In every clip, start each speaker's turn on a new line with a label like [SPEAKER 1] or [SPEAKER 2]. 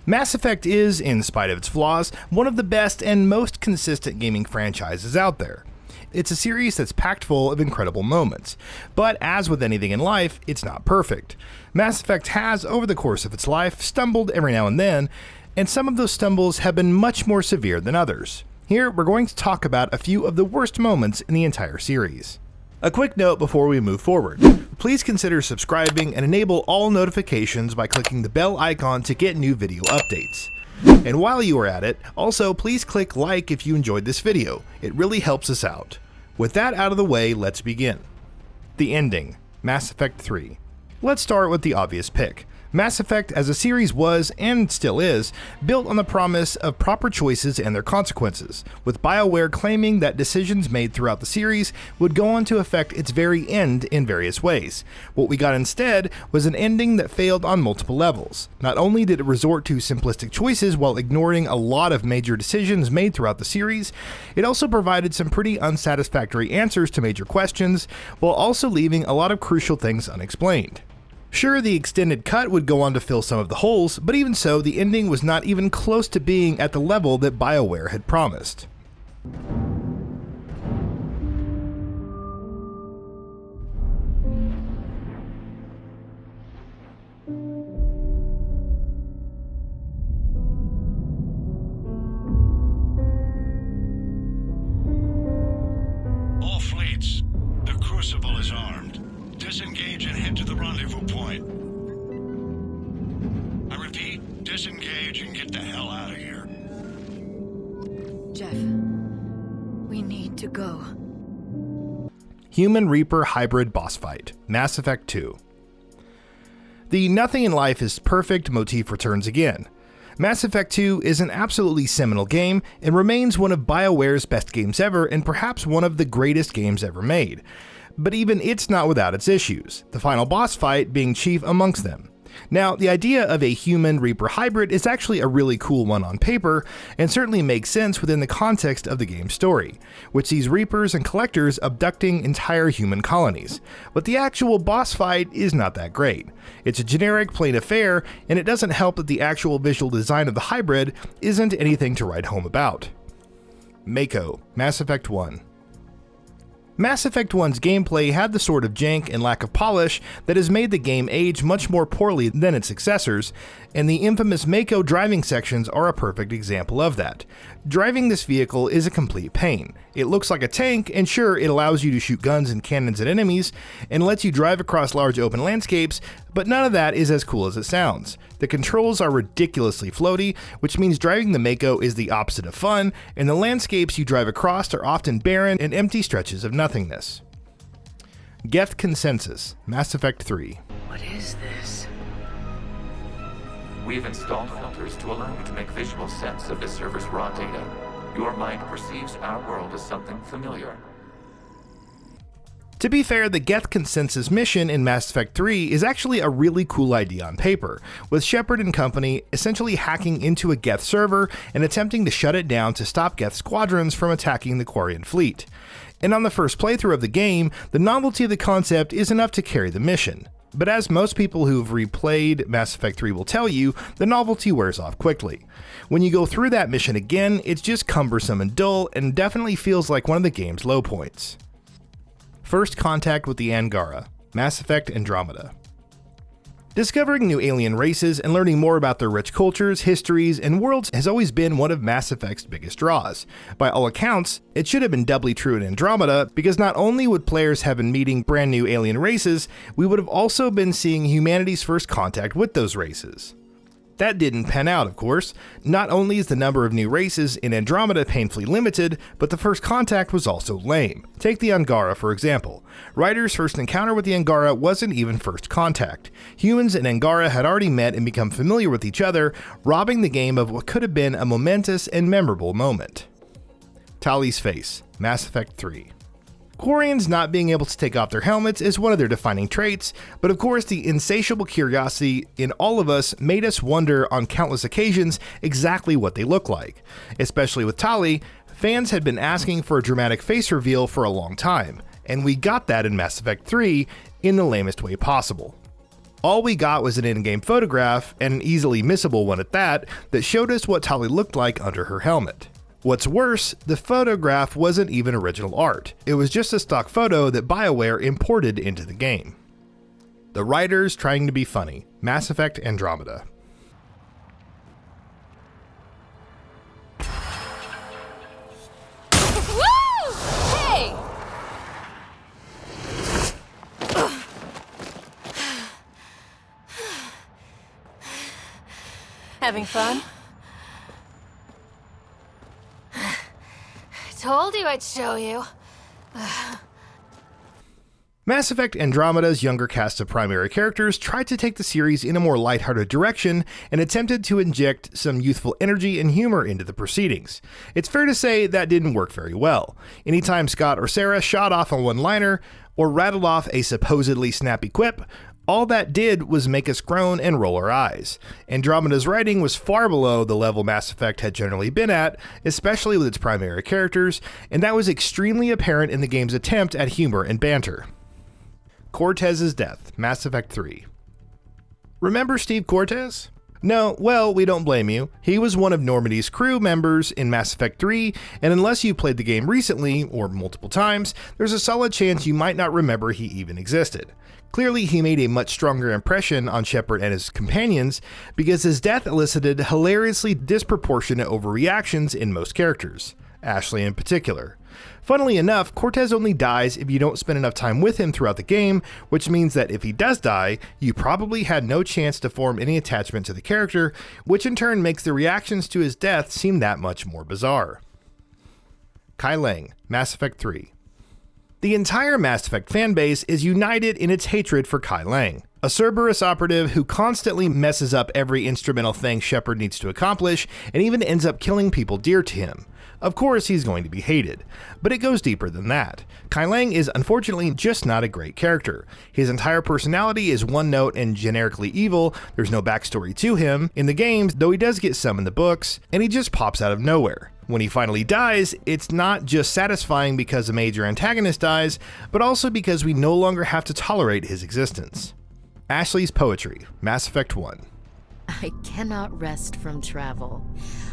[SPEAKER 1] Mass Effect is, in spite of its flaws, one of the best and most consistent gaming franchises out there. It's a series that's packed full of incredible moments, but as with anything in life, it's not perfect. Mass Effect has, over the course of its life, stumbled every now and then, and some of those stumbles have been much more severe than others. Here, we're going to talk about a few of the worst moments in the entire series. A quick note before we move forward. Please consider subscribing and enable all notifications by clicking the bell icon to get new video updates. And while you are at it, also please click like if you enjoyed this video. It really helps us out. With that out of the way, let's begin. The ending, Mass Effect 3. Let's start with the obvious pick. Mass Effect as a series was, and still is, built on the promise of proper choices and their consequences, with BioWare claiming that decisions made throughout the series would go on to affect its very end in various ways. What we got instead was an ending that failed on multiple levels. Not only did it resort to simplistic choices while ignoring a lot of major decisions made throughout the series, it also provided some pretty unsatisfactory answers to major questions, while also leaving a lot of crucial things unexplained. Sure, the extended cut would go on to fill some of the holes, but even so, the ending was not even close to being at the level that BioWare had promised.
[SPEAKER 2] All fleets, the Crucible is armed. Disengage and head to the rendezvous point. I repeat, disengage and get the hell out of here.
[SPEAKER 3] Jeff, we need to go.
[SPEAKER 1] Human Reaper Hybrid Boss Fight, Mass Effect 2. The nothing in life is perfect motif returns again. Mass Effect 2 is an absolutely seminal game and remains one of BioWare's best games ever and perhaps one of the greatest games ever made. But even it's not without its issues, the final boss fight being chief amongst them. Now, the idea of a human Reaper hybrid is actually a really cool one on paper, and certainly makes sense within the context of the game's story, which sees Reapers and Collectors abducting entire human colonies. But the actual boss fight is not that great. It's a generic, plain affair, and it doesn't help that the actual visual design of the hybrid isn't anything to write home about. Mako, Mass Effect 1. Mass Effect 1's gameplay had the sort of jank and lack of polish that has made the game age much more poorly than its successors, and the infamous Mako driving sections are a perfect example of that. Driving this vehicle is a complete pain. It looks like a tank, and sure, it allows you to shoot guns and cannons at enemies, and lets you drive across large open landscapes, but none of that is as cool as it sounds. The controls are ridiculously floaty, which means driving the Mako is the opposite of fun, and the landscapes you drive across are often barren and empty stretches of nothingness. Geth Consensus, Mass Effect 3.
[SPEAKER 3] What is this?
[SPEAKER 4] We've installed filters to allow you to make visual sense of the server's raw data. Your mind perceives our world as something familiar.
[SPEAKER 1] To be fair, the Geth Consensus mission in Mass Effect 3 is actually a really cool idea on paper, with Shepard and company essentially hacking into a Geth server and attempting to shut it down to stop Geth squadrons from attacking the Quarian fleet. And on the first playthrough of the game, the novelty of the concept is enough to carry the mission. But as most people who've replayed Mass Effect 3 will tell you, the novelty wears off quickly. When you go through that mission again, it's just cumbersome and dull, and definitely feels like one of the game's low points. First Contact with the Angara, Mass Effect Andromeda. Discovering new alien races and learning more about their rich cultures, histories, and worlds has always been one of Mass Effect's biggest draws. By all accounts, it should have been doubly true in Andromeda, because not only would players have been meeting brand new alien races, we would have also been seeing humanity's first contact with those races. That didn't pan out, of course. Not only is the number of new races in Andromeda painfully limited, but the first contact was also lame. Take the Angara, for example. Ryder's first encounter with the Angara wasn't even first contact. Humans and Angara had already met and become familiar with each other, robbing the game of what could have been a momentous and memorable moment. Tali's Face, Mass Effect 3. Quarians not being able to take off their helmets is one of their defining traits, but of course the insatiable curiosity in all of us made us wonder on countless occasions exactly what they look like. Especially with Tali, fans had been asking for a dramatic face reveal for a long time, and we got that in Mass Effect 3 in the lamest way possible. All we got was an in-game photograph, and an easily missable one at that showed us what Tali looked like under her helmet. What's worse, the photograph wasn't even original art. It was just a stock photo that BioWare imported into the game. The writers trying to be funny. Mass Effect Andromeda.
[SPEAKER 5] Woo! Hey! Having fun? Told you I'd show you.
[SPEAKER 1] Mass Effect Andromeda's younger cast of primary characters tried to take the series in a more lighthearted direction and attempted to inject some youthful energy and humor into the proceedings. It's fair to say that didn't work very well. Anytime Scott or Sarah shot off a one-liner or rattled off a supposedly snappy quip, all that did was make us groan and roll our eyes. Andromeda's writing was far below the level Mass Effect had generally been at, especially with its primary characters, and that was extremely apparent in the game's attempt at humor and banter. Cortez's death, Mass Effect 3. Remember Steve Cortez? No, well, we don't blame you. He was one of Normandy's crew members in Mass Effect 3, and unless you played the game recently, or multiple times, there's a solid chance you might not remember he even existed. Clearly, he made a much stronger impression on Shepard and his companions because his death elicited hilariously disproportionate overreactions in most characters, Ashley in particular. Funnily enough, Cortez only dies if you don't spend enough time with him throughout the game, which means that if he does die, you probably had no chance to form any attachment to the character, which in turn makes the reactions to his death seem that much more bizarre. Kai Lang, Mass Effect 3. The entire Mass Effect fanbase is united in its hatred for Kai Lang, a Cerberus operative who constantly messes up every instrumental thing Shepard needs to accomplish and even ends up killing people dear to him. Of course he's going to be hated, but it goes deeper than that. Kai Lang is unfortunately just not a great character. His entire personality is one note and generically evil, there's no backstory to him in the games, though he does get some in the books, and he just pops out of nowhere. When he finally dies, it's not just satisfying because a major antagonist dies, but also because we no longer have to tolerate his existence. Ashley's Poetry, Mass Effect 1.
[SPEAKER 6] I cannot rest from travel.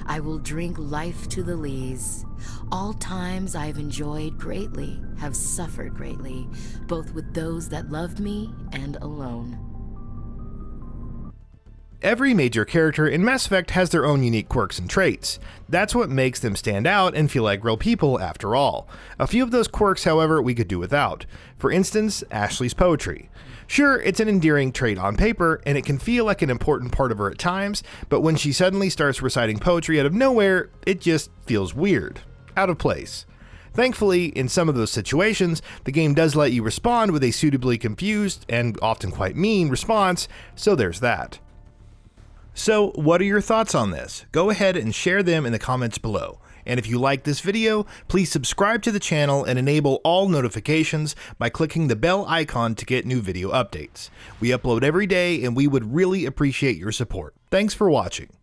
[SPEAKER 6] I will drink life to the lees. All times I have enjoyed greatly, have suffered greatly, both with those that loved me and alone.
[SPEAKER 1] Every major character in Mass Effect has their own unique quirks and traits. That's what makes them stand out and feel like real people after all. A few of those quirks, however, we could do without. For instance, Ashley's poetry. Sure, it's an endearing trait on paper, and it can feel like an important part of her at times, but when she suddenly starts reciting poetry out of nowhere, it just feels weird. Out of place. Thankfully, in some of those situations, the game does let you respond with a suitably confused, and often quite mean, response, so there's that. So, what are your thoughts on this? Go ahead and share them in the comments below. And if you like this video, please subscribe to the channel and enable all notifications by clicking the bell icon to get new video updates. We upload every day and we would really appreciate your support. Thanks for watching.